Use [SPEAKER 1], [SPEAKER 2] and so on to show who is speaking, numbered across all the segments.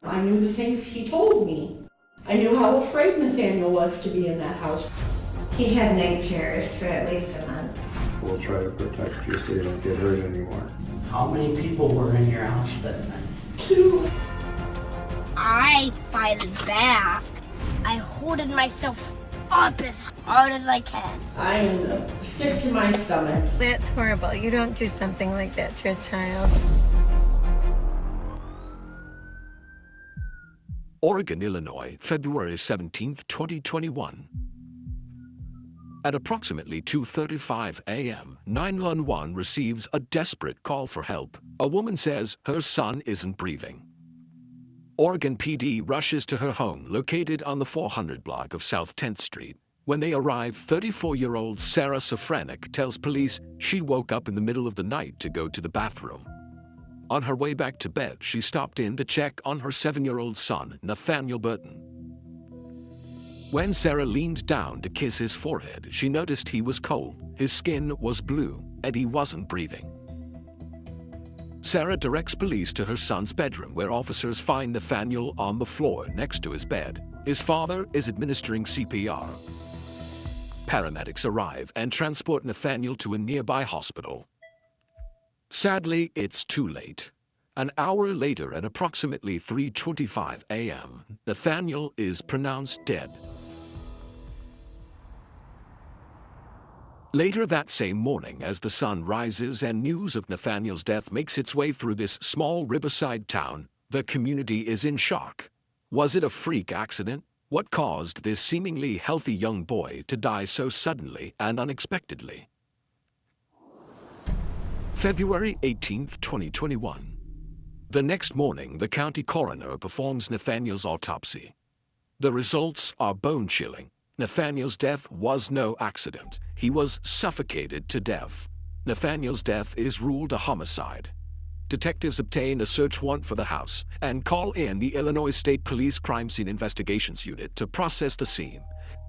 [SPEAKER 1] I knew the things he told me. I knew how afraid Nathaniel was to be in that house.
[SPEAKER 2] He had night terrors for at least a month.
[SPEAKER 3] We'll try to protect you so you don't get hurt anymore.
[SPEAKER 4] How many people were in your house that night?
[SPEAKER 1] 2.
[SPEAKER 5] I fighted back. I holded myself up as hard as I can.
[SPEAKER 1] I ended up sick to my stomach.
[SPEAKER 6] That's horrible. You don't do something like that to a child.
[SPEAKER 7] Oregon, Illinois, February 17, 2021. At approximately 2:35 a.m., 911 receives a desperate call for help. A woman says her son isn't breathing. Oregon PD rushes to her home located on the 400 block of South 10th Street. When they arrive, 34-year-old Sarah Safranek tells police she woke up in the middle of the night to go to the bathroom. On her way back to bed, she stopped in to check on her 7-year-old son, Nathaniel Burton. When Sarah leaned down to kiss his forehead, she noticed he was cold, his skin was blue, and he wasn't breathing. Sarah directs police to her son's bedroom, where officers find Nathaniel on the floor next to his bed. His father is administering CPR. Paramedics arrive and transport Nathaniel to a nearby hospital. Sadly, it's too late. An hour later, at approximately 3:25 a.m., Nathaniel is pronounced dead. Later that same morning, as the sun rises and news of Nathaniel's death makes its way through this small riverside town, the community is in shock. Was it a freak accident? What caused this seemingly healthy young boy to die so suddenly and unexpectedly? February 18, 2021. The next morning, the county coroner performs Nathaniel's autopsy. The results are bone-chilling. Nathaniel's death was no accident. He was suffocated to death. Nathaniel's death is ruled a homicide. Detectives obtain a search warrant for the house and call in the Illinois State Police Crime Scene Investigations Unit to process the scene.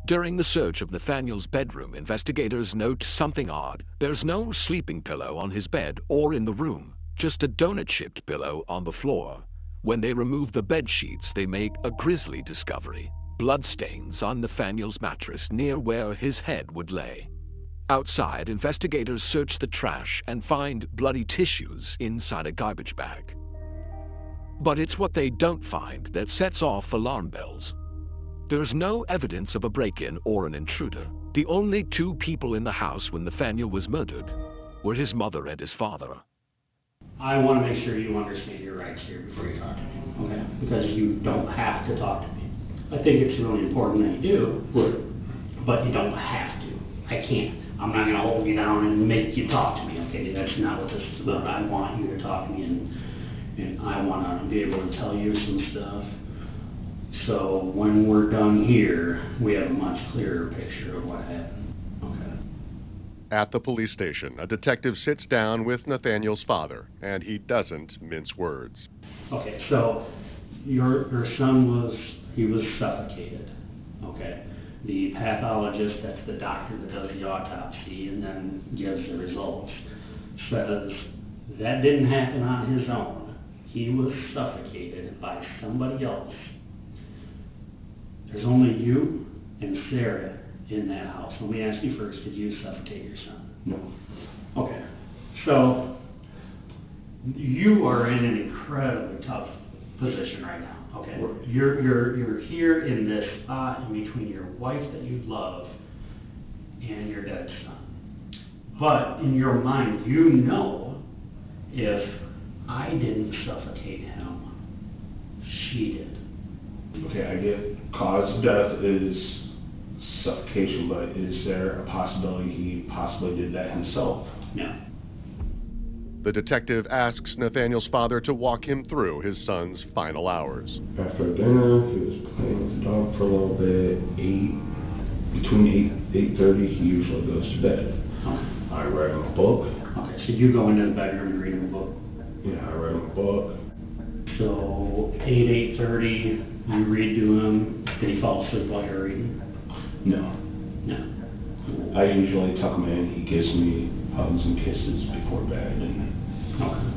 [SPEAKER 7] During the search of Nathaniel's bedroom, investigators note something odd. There's no sleeping pillow on his bed or in the room, just a donut-shaped pillow on the floor. When they remove the bed sheets, they make a grisly discovery: bloodstains on Nathaniel's mattress near where his head would lay. Outside, investigators search the trash and find bloody tissues inside a garbage bag. But it's what they don't find that sets off alarm bells. There's no evidence of a break-in or an intruder. The only 2 people in the house when Nathaniel was murdered were his mother and his father.
[SPEAKER 4] I want to make sure you understand your rights here before you talk to me, okay? Because you don't have to talk to me. I think it's really important that you do, but you don't have to. I can't. I'm not going to hold you down and make you talk to me, okay? That's not what this is about. I want you to talk to me, and I want to be able to tell you some stuff. So when we're done here, we have a much clearer picture of what happened. Okay.
[SPEAKER 8] At the police station, a detective sits down with Nathaniel's father, and he doesn't mince words.
[SPEAKER 4] Okay, so your son was suffocated, okay? The pathologist, that's the doctor that does the autopsy and then gives the results, says that didn't happen on his own. He was suffocated by somebody else. There's only you and Sarah in that house. Let me ask you first, did you suffocate your son?
[SPEAKER 3] No.
[SPEAKER 4] Okay, so you are in an incredibly tough position right now. Okay, you're here in this spot in between your wife that you love and your dead son. But in your mind, you know, if I didn't suffocate him, she did.
[SPEAKER 3] Okay, I get cause of death is suffocation, but is there a possibility he possibly did that himself?
[SPEAKER 4] No.
[SPEAKER 8] The detective asks Nathaniel's father to walk him through his son's final hours.
[SPEAKER 3] After dinner, he was playing with the dog for a little bit. Between 8:30, he usually goes to bed.
[SPEAKER 4] Okay.
[SPEAKER 3] I read him a book.
[SPEAKER 4] Okay, so you go into the bedroom and read him a book.
[SPEAKER 3] Yeah, I read him a book.
[SPEAKER 4] So 8:30, you read to him. Did he fall asleep while you're reading?
[SPEAKER 3] No.
[SPEAKER 4] No.
[SPEAKER 3] I usually tuck him in. He gives me hugs and kisses before bed. And
[SPEAKER 4] Okay.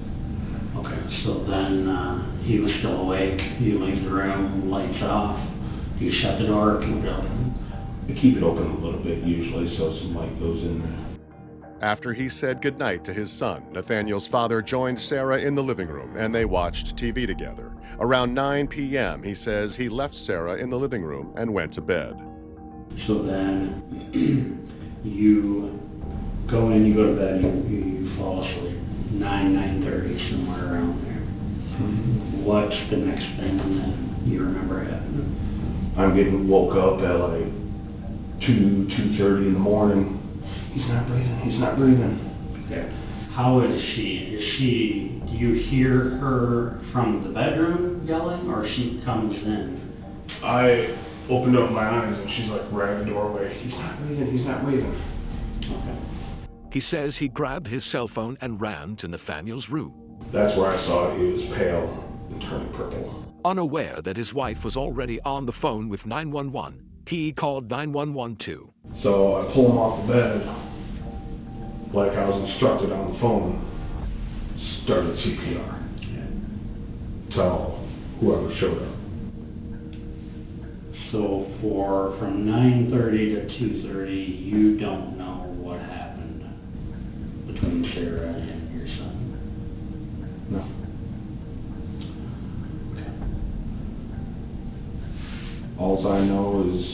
[SPEAKER 4] Okay, so then, he was still awake, you leave the room, lights off, you shut the door, keep it open.
[SPEAKER 3] I keep it open a little bit usually so some light goes in there.
[SPEAKER 8] After he said goodnight to his son, Nathaniel's father joined Sarah in the living room and they watched TV together. Around 9 p.m., he says he left Sarah in the living room and went to bed.
[SPEAKER 4] So then, you go in, you go to bed, you fall asleep, 9:30, somewhere around there. What's the next thing that you remember happening?
[SPEAKER 3] I'm getting woke up at like 2:30 in the morning. He's not breathing.
[SPEAKER 4] Okay. How is she? Do you hear her from the bedroom yelling, or she comes in?
[SPEAKER 3] I opened up my eyes and she's like right at the doorway. He's not breathing.
[SPEAKER 4] Okay.
[SPEAKER 7] He says he grabbed his cell phone and ran to Nathaniel's room.
[SPEAKER 3] That's where I saw he was pale and turning purple.
[SPEAKER 7] Unaware that his wife was already on the phone with 911, he called 911 too.
[SPEAKER 3] So I pull him off the bed, like I was instructed on the phone, started CPR. Tell whoever showed up.
[SPEAKER 4] So from 9:30 to 2:30, you don't know what happened between Sarah and your son?
[SPEAKER 3] No.
[SPEAKER 4] Okay.
[SPEAKER 3] All I know is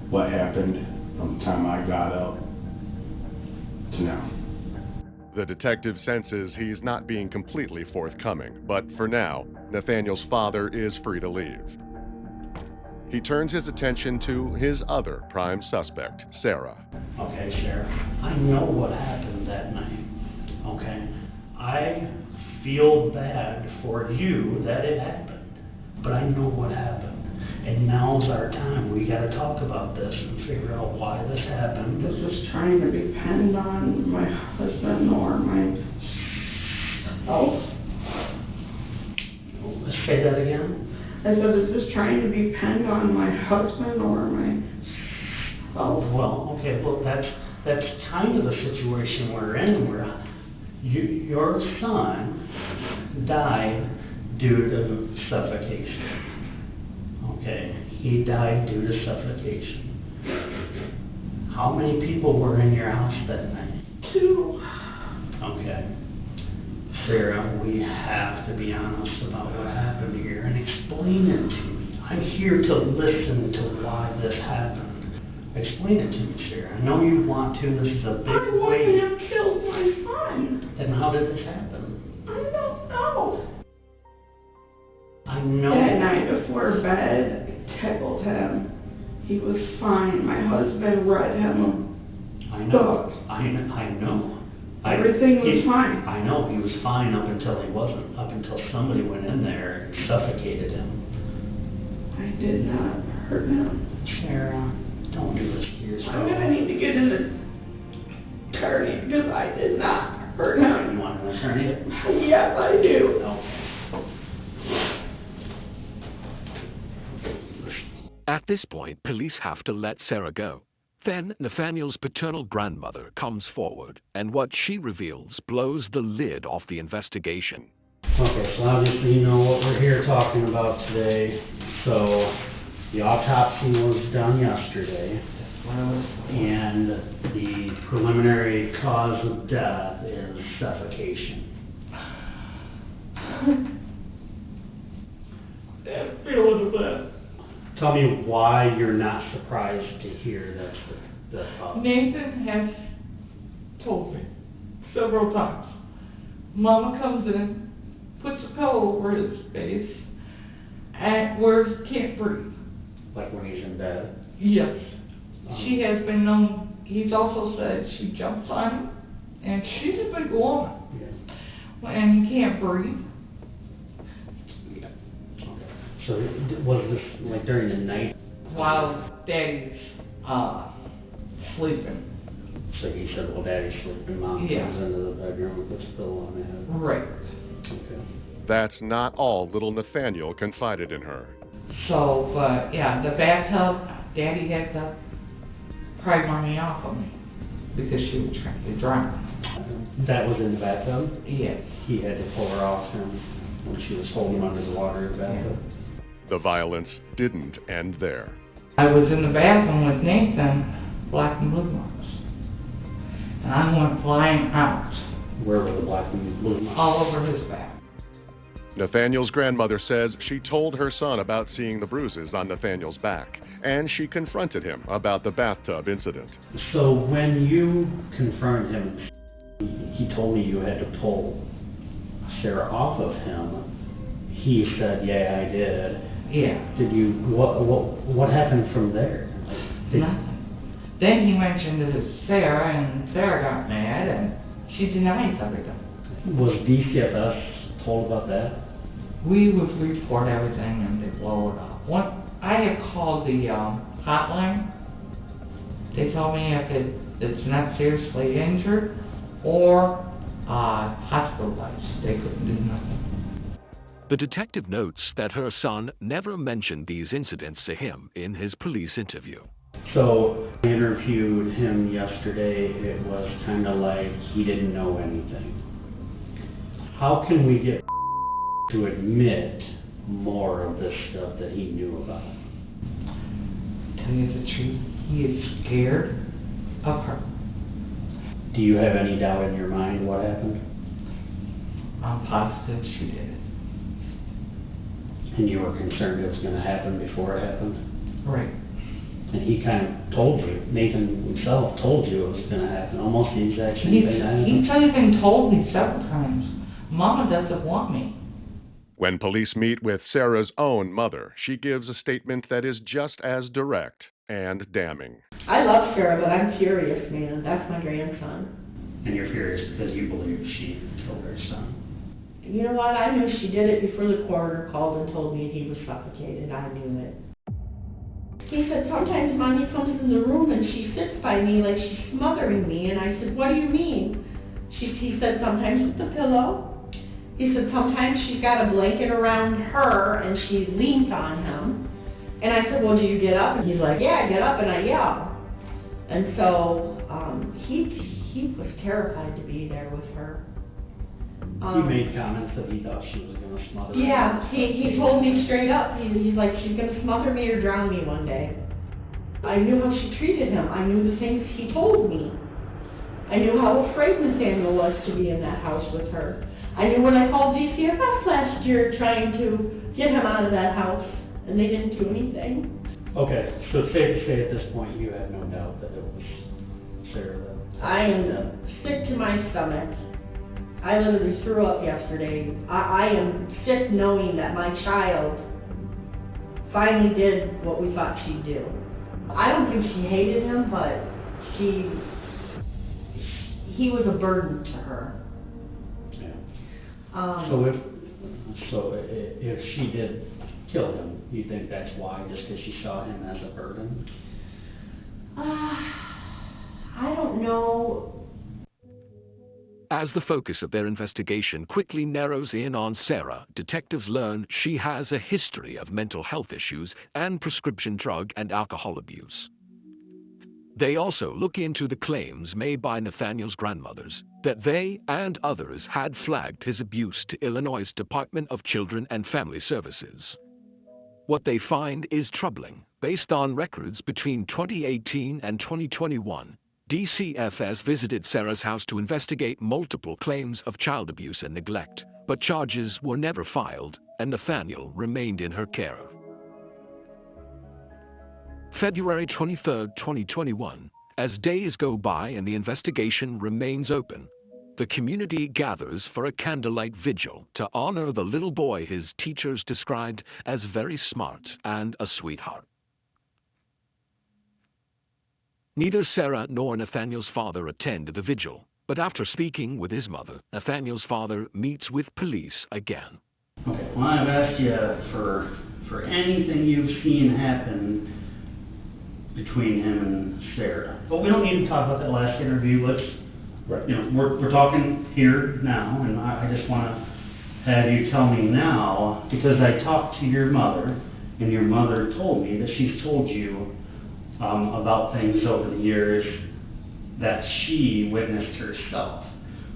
[SPEAKER 3] what happened from the time I got up to now.
[SPEAKER 8] The detective senses he's not being completely forthcoming, but for now, Nathaniel's father is free to leave. He turns his attention to his other prime suspect, Sarah.
[SPEAKER 4] Okay, Sarah, I know what happened that night, okay? I feel bad for you that it happened, but I know what happened. And now's our time. We gotta talk about this and figure out why this happened.
[SPEAKER 1] This is trying to depend on my husband or my health.
[SPEAKER 4] Let's say that again.
[SPEAKER 1] I said, is this trying to depend on my husband or my health?
[SPEAKER 4] Well, okay, well, that's kind of the situation we're in, where your son died due to suffocation. Okay, he died due to suffocation. How many people were in your house that night?
[SPEAKER 1] 2.
[SPEAKER 4] Okay. Sarah, we have to be honest about what happened here and explain it to me. I'm here to listen to why this happened. Explain it to me, Sarah. I know you want to. This is a big
[SPEAKER 1] I wanted
[SPEAKER 4] weight.
[SPEAKER 1] him killed my son.
[SPEAKER 4] Then how did this happen?
[SPEAKER 1] I don't know.
[SPEAKER 4] I know.
[SPEAKER 1] That night before bed, I tickled him. He was fine. My husband read him
[SPEAKER 4] I
[SPEAKER 1] a
[SPEAKER 4] know.
[SPEAKER 1] book.
[SPEAKER 4] I know.
[SPEAKER 1] Everything was fine.
[SPEAKER 4] I know he was fine up until he wasn't. Up until somebody went in there and suffocated him.
[SPEAKER 1] I did not hurt him.
[SPEAKER 4] Sarah, don't do this to yourself.
[SPEAKER 1] I'm gonna need to get an attorney because I did not hurt
[SPEAKER 4] You
[SPEAKER 1] him.
[SPEAKER 4] want an attorney?
[SPEAKER 1] Yes, I do.
[SPEAKER 4] No.
[SPEAKER 7] At this point, police have to let Sarah go. Then Nathaniel's paternal grandmother comes forward, and what she reveals blows the lid off the investigation.
[SPEAKER 4] Okay, so obviously you know what we're here talking about today. So the autopsy was done yesterday, and the preliminary cause of death is suffocation.
[SPEAKER 1] That feeling that.
[SPEAKER 4] Tell me why you're not surprised to hear that's the cause.
[SPEAKER 1] Nathan has told me several times. Mama comes in, puts a pillow over his face, and where he can't breathe.
[SPEAKER 4] Like when he's in bed?
[SPEAKER 1] Yes. She has been known, he's also said she jumps on him, and she's a big woman,
[SPEAKER 4] Yeah.
[SPEAKER 1] and he can't breathe.
[SPEAKER 4] So was this like during the night?
[SPEAKER 1] While Daddy's sleeping.
[SPEAKER 4] So he said, well, Daddy's sleeping, Mom
[SPEAKER 1] Yeah.
[SPEAKER 4] comes into the bedroom and puts a pillow on the head.
[SPEAKER 1] Right.
[SPEAKER 4] Okay.
[SPEAKER 8] That's not all little Nathaniel confided in her.
[SPEAKER 1] So, but yeah, the bathtub, Daddy had to pry Mommy off of me. because she was trying to drown.
[SPEAKER 4] That was in the bathtub?
[SPEAKER 1] Yes.
[SPEAKER 4] He had to pull her off him when she was holding him under the water in the bathtub?
[SPEAKER 8] The violence didn't end there.
[SPEAKER 1] I was in the bathroom with Nathan, black and blue marks. And I went flying out.
[SPEAKER 4] Where were the black and blue marks?
[SPEAKER 1] All over his back.
[SPEAKER 8] Nathaniel's grandmother says she told her son about seeing the bruises on Nathaniel's back, and she confronted him about the bathtub incident.
[SPEAKER 4] So when you confronted him, he told me you had to pull Sarah off of him. He said, yeah, I did.
[SPEAKER 1] Yeah.
[SPEAKER 4] Did you, what happened from there?
[SPEAKER 1] Nothing. Then he mentioned it to Sarah, and Sarah got mad, and she denies everything.
[SPEAKER 4] Was DCFS told about that?
[SPEAKER 1] We would report everything and they blow it up. I had called the hotline. They told me if it's not seriously injured or hospitalized, they couldn't do nothing.
[SPEAKER 7] The detective notes that her son never mentioned these incidents to him in his police interview.
[SPEAKER 4] So I interviewed him yesterday. It was kind of like he didn't know anything. How can we get to admit more of this stuff that he knew about?
[SPEAKER 1] Tell you the truth, he is scared of her.
[SPEAKER 4] Do you have any doubt in your mind what happened?
[SPEAKER 1] I'm positive she did it.
[SPEAKER 4] And you were concerned it was going to happen before it happened?
[SPEAKER 1] Right.
[SPEAKER 4] And he kind of told you, Nathan himself told you it was going to happen, almost the exact same thing that happened?
[SPEAKER 1] He's even told me several times, Mama doesn't want me.
[SPEAKER 8] When police meet with Sarah's own mother, she gives a statement that is just as direct and damning.
[SPEAKER 9] I love Sarah, but I'm furious, man. That's my grandson.
[SPEAKER 4] And you're furious because you believe she killed her son.
[SPEAKER 9] You know what? I knew she did it before the coroner called and told me he was suffocated. I knew it. He said, sometimes Mommy comes in the room and she sits by me like she's smothering me. And I said, what do you mean? He said, sometimes with the pillow. He said, sometimes she's got a blanket around her and she leans on him. And I said, well, do you get up? And he's like, yeah, I get up and I yell. And so he was terrified to be there with her.
[SPEAKER 4] He made comments that he thought she was going to smother him.
[SPEAKER 9] Yeah, he told me straight up. He's like, she's going to smother me or drown me one day. I knew how she treated him. I knew the things he told me. I knew how afraid Nathaniel was to be in that house with her. I knew when I called DCFS last year trying to get him out of that house, and they didn't do anything.
[SPEAKER 4] Okay, so safe to say at this point you had no doubt that it was Sarah.
[SPEAKER 9] I am sick to my stomach. I literally threw up yesterday. I am sick knowing that my child finally did what we thought she'd do. I don't think she hated him, but he was a burden to her.
[SPEAKER 4] Yeah. So if she did kill him, you think that's why, just because she saw him as a burden?
[SPEAKER 9] I don't know.
[SPEAKER 7] As the focus of their investigation quickly narrows in on Sarah, detectives learn she has a history of mental health issues and prescription drug and alcohol abuse. They also look into the claims made by Nathaniel's grandmothers that they and others had flagged his abuse to Illinois' Department of Children and Family Services. What they find is troubling. Based on records between 2018 and 2021, DCFS visited Sarah's house to investigate multiple claims of child abuse and neglect, but charges were never filed, and Nathaniel remained in her care. February 23, 2021, as days go by and the investigation remains open, the community gathers for a candlelight vigil to honor the little boy his teachers described as very smart and a sweetheart. Neither Sarah nor Nathaniel's father attend the vigil, but after speaking with his mother, Nathaniel's father meets with police again.
[SPEAKER 4] Okay, well, I've asked you for anything you've seen happen between him and Sarah. But we don't need to talk about that last interview.
[SPEAKER 3] Right.
[SPEAKER 4] We're talking here now, and I just want to have you tell me now, because I talked to your mother, and your mother told me that she's told you about things over the years that she witnessed herself.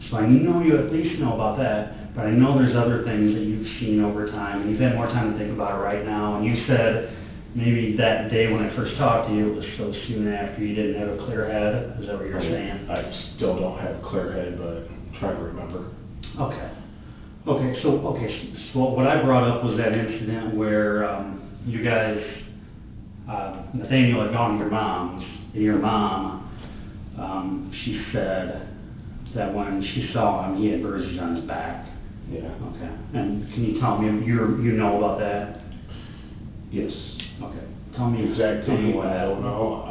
[SPEAKER 4] So I know you at least know about that, but I know there's other things that you've seen over time, and you've had more time to think about it right now, and you said maybe that day when I first talked to you, it was so soon after you didn't have a clear head. Is that what you're saying?
[SPEAKER 3] I still don't have a clear head, but try to remember.
[SPEAKER 4] Okay. So what I brought up was that incident where you guys, Nathaniel had gone to your mom's, and your mom, she said that when she saw him, he had bruises on his back.
[SPEAKER 3] Yeah.
[SPEAKER 4] Okay. And can you tell me, you know about that?
[SPEAKER 3] Yes.
[SPEAKER 4] Okay. Tell me
[SPEAKER 3] Exactly.
[SPEAKER 4] what
[SPEAKER 3] I don't know.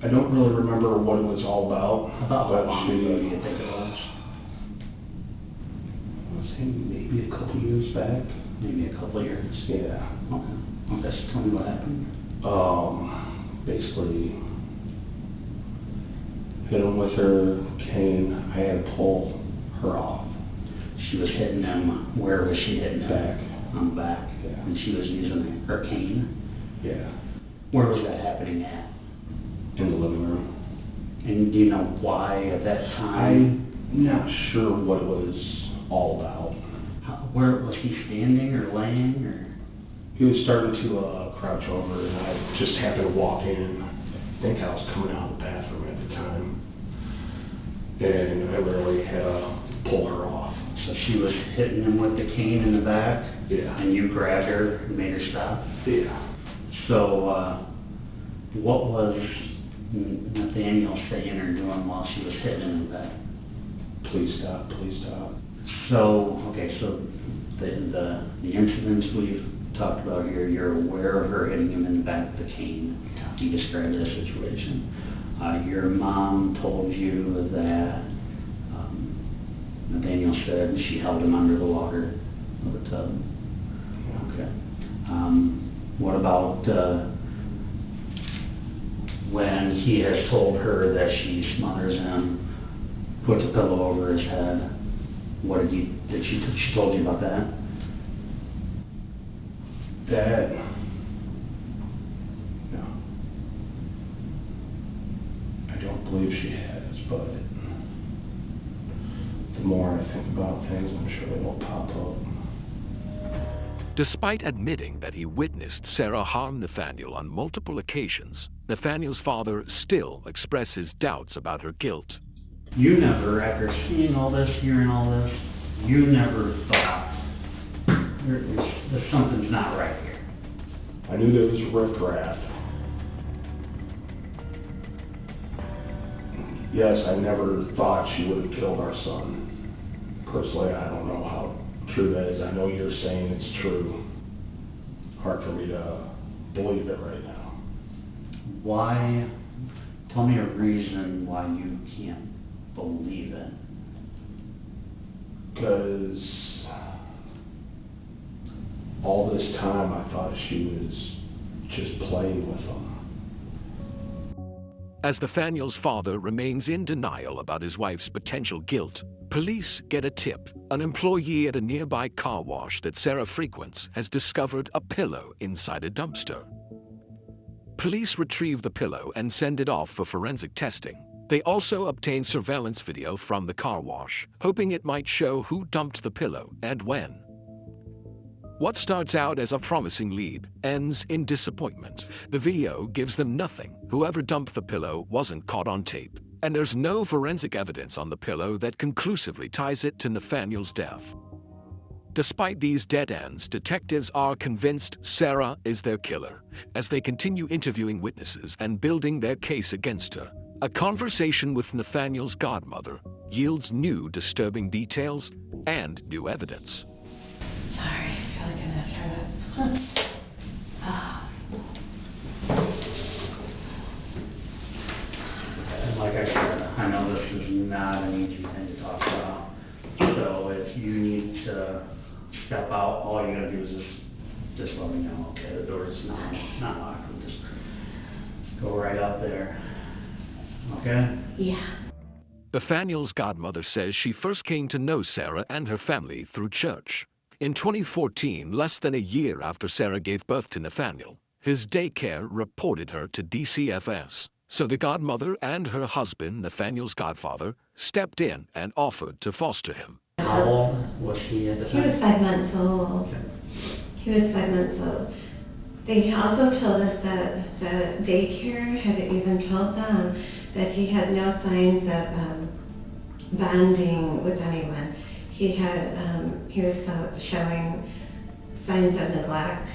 [SPEAKER 3] I don't really remember what it was all about.
[SPEAKER 4] About how
[SPEAKER 3] but
[SPEAKER 4] long ago do you think it was?
[SPEAKER 3] I was saying maybe a couple years back.
[SPEAKER 4] Maybe a couple of years.
[SPEAKER 3] Yeah.
[SPEAKER 4] Okay, so tell me what happened.
[SPEAKER 3] Basically, hit him with her cane. I had to pull her off.
[SPEAKER 4] She was hitting him, where was she hitting him?
[SPEAKER 3] Back.
[SPEAKER 4] On the back.
[SPEAKER 3] Yeah.
[SPEAKER 4] And she was using her cane.
[SPEAKER 3] Yeah.
[SPEAKER 4] Where was that happening at?
[SPEAKER 3] In the living room.
[SPEAKER 4] And do you know why at that time?
[SPEAKER 3] I'm not sure what it was all about.
[SPEAKER 4] Where was he standing or laying or?
[SPEAKER 3] He was starting to crouch over, and I just happened to walk in. I think I was coming out of the bathroom at the time, and I literally had to pull her off.
[SPEAKER 4] So she was hitting him with the cane in the back?
[SPEAKER 3] Yeah.
[SPEAKER 4] And you grabbed her and made her stop?
[SPEAKER 3] Yeah.
[SPEAKER 4] So, what was Nathaniel saying or doing while she was hitting him in the back?
[SPEAKER 3] Please stop, please stop.
[SPEAKER 4] So, okay, so the incidents we've talked about here, you're aware of her hitting him in the back with the cane. You described the situation. Your mom told you that Nathaniel said she held him under the water of the tub. Okay. What about when he has told her that she smothers him, puts a pillow over his head? What did she told you about that?
[SPEAKER 3] That, no. I don't believe she has, but the more I think about things, I'm sure they will pop up.
[SPEAKER 7] Despite admitting that he witnessed Sarah harm Nathaniel on multiple occasions, Nathaniel's father still expresses doubts about her guilt.
[SPEAKER 4] You never, after seeing all this, hearing all this, you never thought that something's not right here.
[SPEAKER 3] I knew there was riffraff. Yes, I never thought she would have killed our son. Personally, I don't know how true that is. I know you're saying it's true. Hard for me to believe it right now.
[SPEAKER 4] Why? Tell me a reason why you can't believe it.
[SPEAKER 3] Because all this time I thought she was just playing with him.
[SPEAKER 7] As Nathaniel's father remains in denial about his wife's potential guilt, police get a tip. An employee at a nearby car wash that Sarah frequents has discovered a pillow inside a dumpster. Police retrieve the pillow and send it off for forensic testing. They also obtain surveillance video from the car wash, hoping it might show who dumped the pillow and when. What starts out as a promising lead ends in disappointment. The video gives them nothing. Whoever dumped the pillow wasn't caught on tape, and there's no forensic evidence on the pillow that conclusively ties it to Nathaniel's death. Despite these dead ends, detectives are convinced Sarah is their killer, as they continue interviewing witnesses and building their case against her. A conversation with Nathaniel's godmother yields new disturbing details and new evidence.
[SPEAKER 9] Sorry, I feel like I'm gonna throw up.
[SPEAKER 4] And like I said, I know this is not an easy thing to talk about. So if you need to step out, all you gotta do is just let me know, okay? The door is not locked, we'll just go right out there, okay?
[SPEAKER 9] Yeah.
[SPEAKER 7] Nathaniel's godmother says she first came to know Sarah and her family through church. In 2014, less than a year after Sarah gave birth to Nathaniel, his daycare reported her to DCFS. So the godmother and her husband, Nathaniel's godfather, stepped in and offered to foster him.
[SPEAKER 4] How old was he at the
[SPEAKER 2] He was
[SPEAKER 4] time?
[SPEAKER 2] 5 months old. He was 5 months old. They also told us that the daycare had even told them that he had no signs of bonding with anyone. He was showing signs of neglect.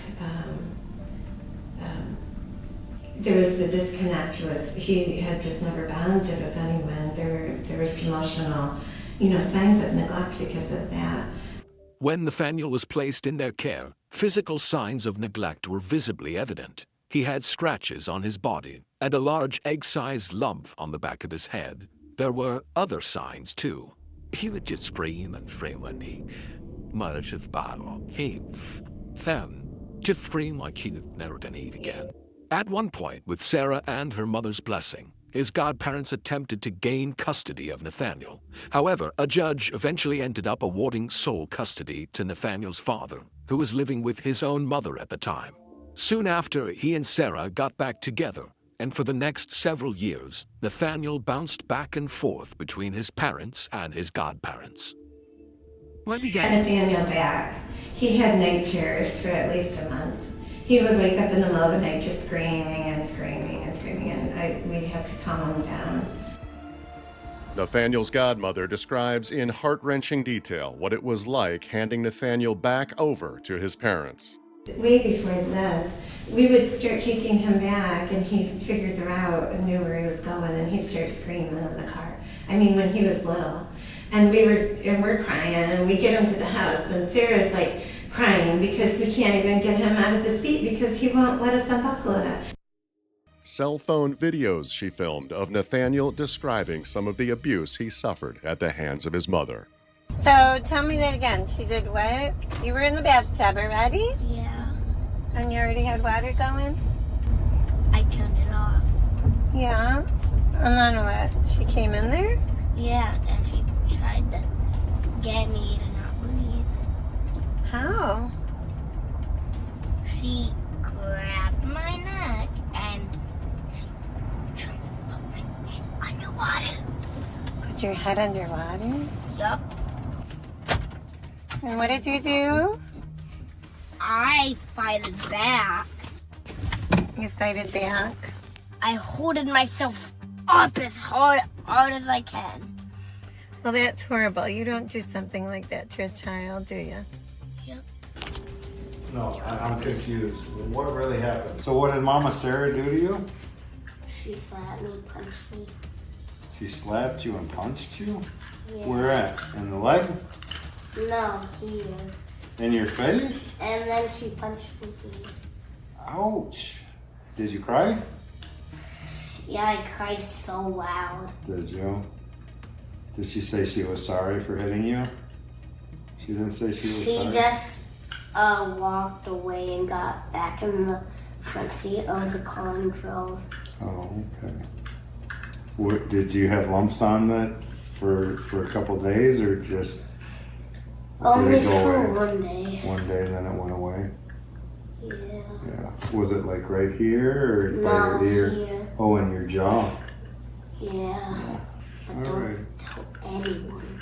[SPEAKER 2] There was a disconnect with, he had just never bonded with anyone. There was emotional, signs of neglect because of that.
[SPEAKER 7] When Nathaniel was placed in their care, physical signs of neglect were visibly evident. He had scratches on his body and a large egg-sized lump on the back of his head. There were other signs, too. He would just scream and scream when he muttered his bottle. Then just scream like he would never done eat again. At one point, with Sarah and her mother's blessing, his godparents attempted to gain custody of Nathaniel. However, a judge eventually ended up awarding sole custody to Nathaniel's father, who was living with his own mother at the time. Soon after, he and Sarah got back together, and for the next several years, Nathaniel bounced back and forth between his parents and his godparents. When we get
[SPEAKER 2] Nathaniel back, he had night terrors for at least a month. He would wake up in the middle of the night just screaming and screaming and screaming, and we'd have to calm him down.
[SPEAKER 8] Nathaniel's godmother describes in heart-wrenching detail what it was like handing Nathaniel back over to his parents.
[SPEAKER 2] Way before this, we would start taking him back, and he figured the route and knew where he was going, and he'd start screaming in the car. I mean, when he was little. And we're crying, and we get him to the house, and Sarah's like crying because we can't even get him out of the seat because he won't let us unbuckle it.
[SPEAKER 8] Cell phone videos she filmed of Nathaniel describing some of the abuse he suffered at the hands of his mother.
[SPEAKER 6] So tell me that again. She did what? You were in the bathtub already?
[SPEAKER 5] Yeah.
[SPEAKER 6] And you already had water going?
[SPEAKER 5] I turned it off.
[SPEAKER 6] Yeah. And then what? She came in there?
[SPEAKER 5] Yeah, and she tried to get me to not breathe.
[SPEAKER 6] How?
[SPEAKER 5] She grabbed my neck and she tried to put my head underwater.
[SPEAKER 6] Put your head underwater?
[SPEAKER 5] Yup.
[SPEAKER 6] And what did you do?
[SPEAKER 5] I fighted back.
[SPEAKER 6] You fighted back?
[SPEAKER 5] I holded myself up as hard as I can.
[SPEAKER 6] Well, that's horrible. You don't do something like that to a child, do you?
[SPEAKER 5] Yep.
[SPEAKER 10] No, I'm confused. What really happened? So what did Mama Sarah do to you?
[SPEAKER 5] She slapped me, punched me.
[SPEAKER 10] She slapped you and punched you?
[SPEAKER 5] Yeah.
[SPEAKER 10] Where at? In the leg?
[SPEAKER 5] No, here.
[SPEAKER 10] In your face?
[SPEAKER 5] And then she punched me here.
[SPEAKER 10] Ouch. Did you cry?
[SPEAKER 5] Yeah, I cried so loud.
[SPEAKER 10] Did you? Did she say she was sorry for hitting you? She didn't say she was sorry?
[SPEAKER 5] She just walked away and got back in the front seat of the car and drove.
[SPEAKER 10] Oh, okay. What, did you have lumps on that for a couple days, or just
[SPEAKER 5] Only
[SPEAKER 10] did it go
[SPEAKER 5] for
[SPEAKER 10] away?
[SPEAKER 5] one day.
[SPEAKER 10] One day and then it went away?
[SPEAKER 5] Yeah.
[SPEAKER 10] Yeah. Was it like right here or by
[SPEAKER 5] No,
[SPEAKER 10] your ear?
[SPEAKER 5] here.
[SPEAKER 10] Oh, in your jaw.
[SPEAKER 5] Yeah. But
[SPEAKER 10] All
[SPEAKER 5] don't
[SPEAKER 10] right.
[SPEAKER 5] tell anyone.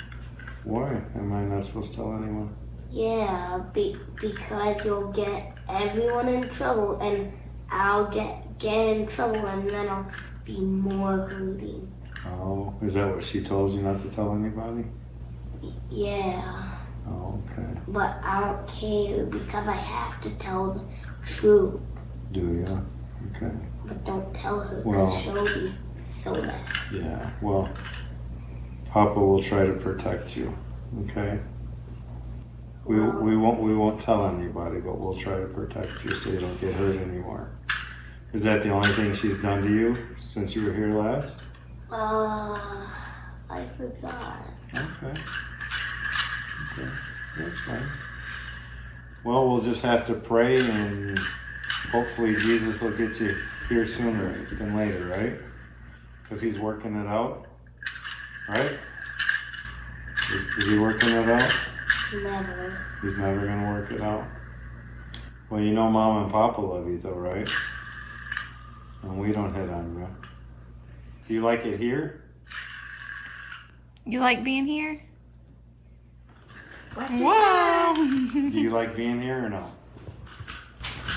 [SPEAKER 10] Why? Am I not supposed to tell anyone?
[SPEAKER 5] Yeah, because you'll get everyone in trouble, and I'll get in trouble, and then I'll be more hurting.
[SPEAKER 10] Oh, is that what she told you not to tell anybody?
[SPEAKER 5] Yeah,
[SPEAKER 10] Oh, okay.
[SPEAKER 5] but I don't care because I have to tell the truth.
[SPEAKER 10] Do you? Okay.
[SPEAKER 5] But don't tell her
[SPEAKER 10] Well-
[SPEAKER 5] because she'll be so mad.
[SPEAKER 10] Yeah. Well, Papa will try to protect you. Okay. We won't tell anybody, but we'll try to protect you so you don't get hurt anymore. Is that the only thing she's done to you since you were here last?
[SPEAKER 5] I forgot.
[SPEAKER 10] Okay. Okay. That's fine. Well, we'll just have to pray, and hopefully Jesus will get you here sooner than later, right? Because he's working it out, right? Is he working it out?
[SPEAKER 5] Never.
[SPEAKER 10] He's never going to work it out. Well, you know Mom and Papa love you though, right? And we don't hit on you. Do you like it here?
[SPEAKER 11] You like being here? Wow.
[SPEAKER 10] Do you like being here or no?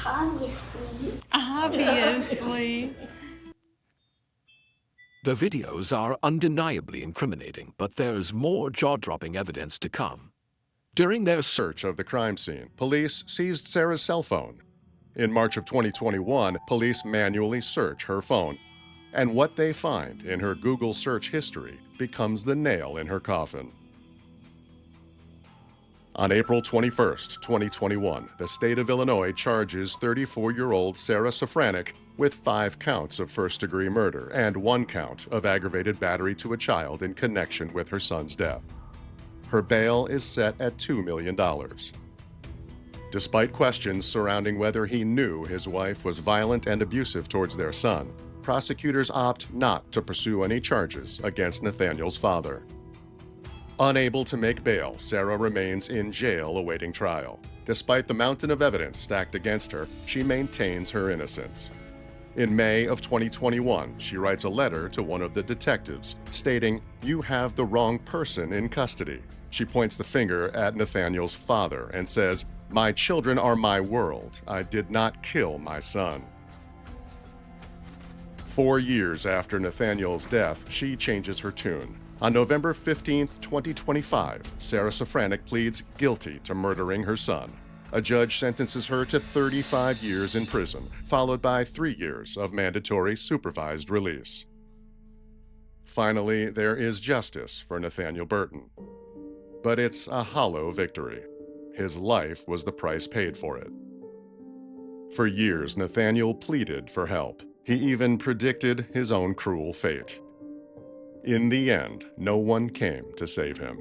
[SPEAKER 5] Obviously.
[SPEAKER 11] Obviously.
[SPEAKER 7] The videos are undeniably incriminating, but there's more jaw-dropping evidence to come. During their
[SPEAKER 8] Search of the crime scene, police seized Sarah's cell phone. In March of 2021, police manually search her phone, and what they find in her Google search history becomes the nail in her coffin. On April 21st, 2021, the state of Illinois charges 34-year-old Sarah Safranek with 5 counts of first-degree murder and 1 count of aggravated battery to a child in connection with her son's death. Her bail is set at $2 million. Despite questions surrounding whether he knew his wife was violent and abusive towards their son, prosecutors opt not to pursue any charges against Nathaniel's father. Unable to make bail, Sarah remains in jail awaiting trial. Despite the mountain of evidence stacked against her, she maintains her innocence. In May of 2021, she writes a letter to one of the detectives stating, "You have the wrong person in custody." She points the finger at Nathaniel's father and says, "My children are my world. I did not kill my son." 4 years after Nathaniel's death, she changes her tune. On November 15, 2025, Sarah Safranek pleads guilty to murdering her son. A judge sentences her to 35 years in prison, followed by 3 years of mandatory supervised release. Finally, there is justice for Nathaniel Burton. But it's a hollow victory. His life was the price paid for it. For years, Nathaniel pleaded for help. He even predicted his own cruel fate. In the end, no one came to save him.